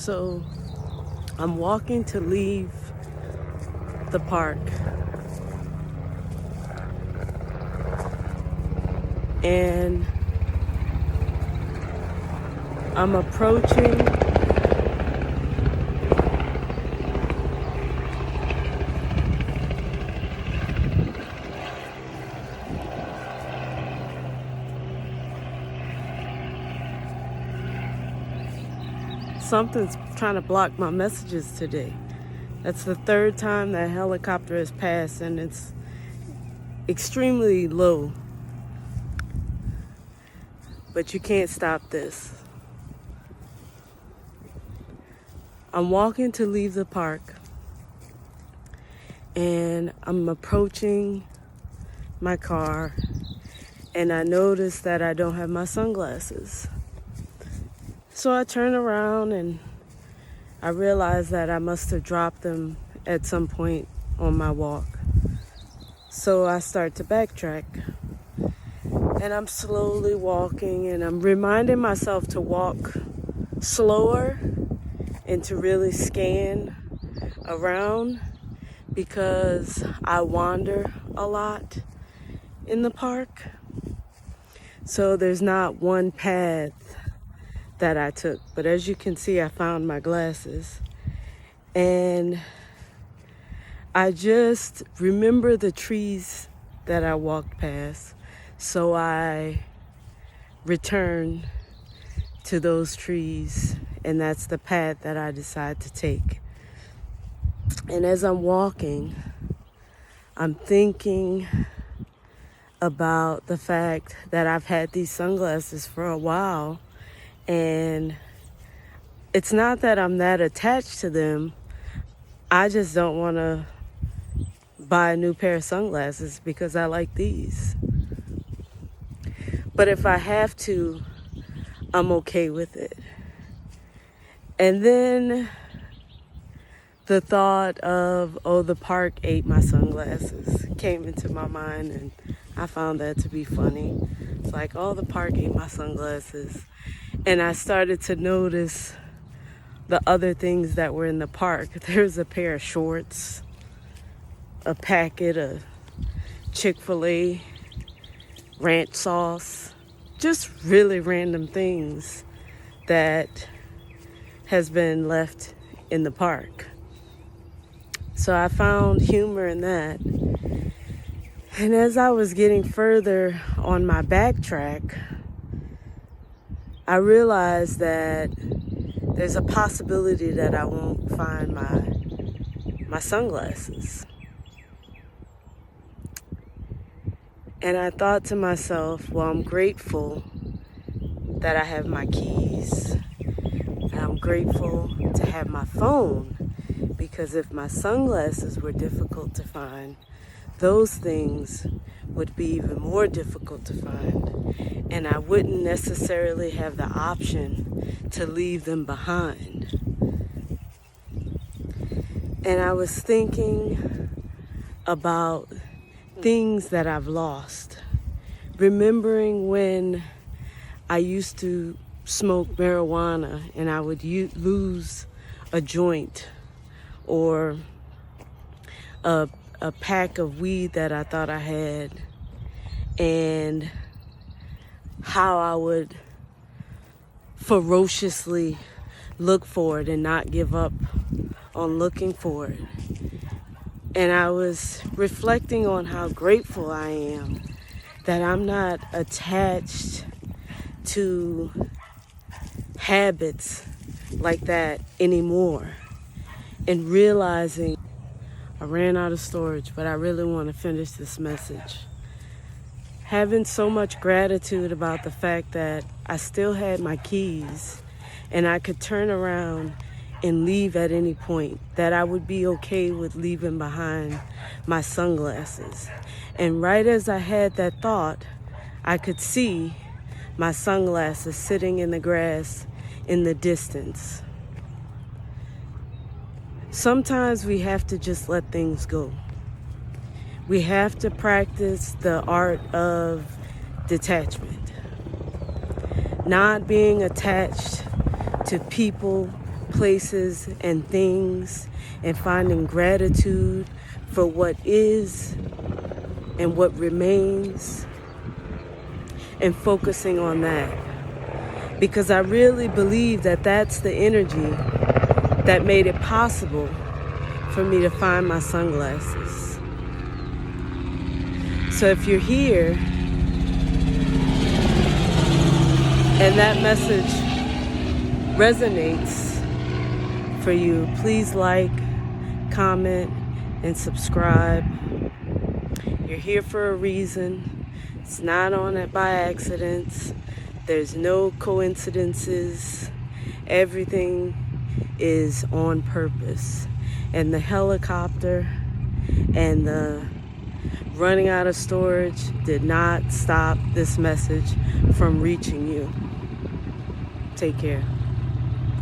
So I'm walking to leave the park, and I'm approaching something's trying to block my messages today. That's the third time that helicopter has passed, and it's extremely low. But you can't stop this. I'm walking to leave the park, and I'm approaching my car, and I notice that I don't have my sunglasses. So I turn around and I realize that I must have dropped them at some point on my walk. So I start to backtrack. And I'm slowly walking, and I'm reminding myself to walk slower and to really scan around, because I wander a lot in the park. So there's not one path that I took. But as you can see, I found my glasses. And I just remember the trees that I walked past. So I return to those trees, and that's the path that I decide to take. And as I'm walking, I'm thinking about the fact that I've had these sunglasses for a while, and it's not that I'm that attached to them. I just don't want to buy a new pair of sunglasses because I like these. But if I have to, I'm okay with it. And then the thought of, oh, the park ate my sunglasses came into my mind, and I found that to be funny. It's like, oh, the park ate my sunglasses. And I started to notice the other things that were in the park. There's a pair of shorts, a packet of Chick-fil-A ranch sauce, just really random things that has been left in the park. So I found humor in that. And as I was getting further on my backtrack, I realized that there's a possibility that I won't find my sunglasses. And I thought to myself, well, I'm grateful that I have my keys. And I'm grateful to have my phone, because if my sunglasses were difficult to find, those things would be even more difficult to find. And I wouldn't necessarily have the option to leave them behind. And I was thinking about things that I've lost. Remembering when I used to smoke marijuana and I would lose a joint or a pack of weed that I thought I had, and how I would ferociously look for it and not give up on looking for it. And I was reflecting on how grateful I am that I'm not attached to habits like that anymore. And realizing I ran out of storage, but I really want to finish this message. Having so much gratitude about the fact that I still had my keys and I could turn around and leave at any point, that I would be okay with leaving behind my sunglasses. And right as I had that thought, I could see my sunglasses sitting in the grass in the distance. Sometimes we have to just let things go. We have to practice the art of detachment. Not being attached to people, places and things and finding gratitude for what is and what remains and focusing on that. Because I really believe that that's the energy that made it possible for me to find my sunglasses. So if you're here and that message resonates for you, please like, comment, and subscribe. You're here for a reason. It's not on it by accident. There's no coincidences. Everything is on purpose. And the helicopter and the running out of storage did not stop this message from reaching you. Take care.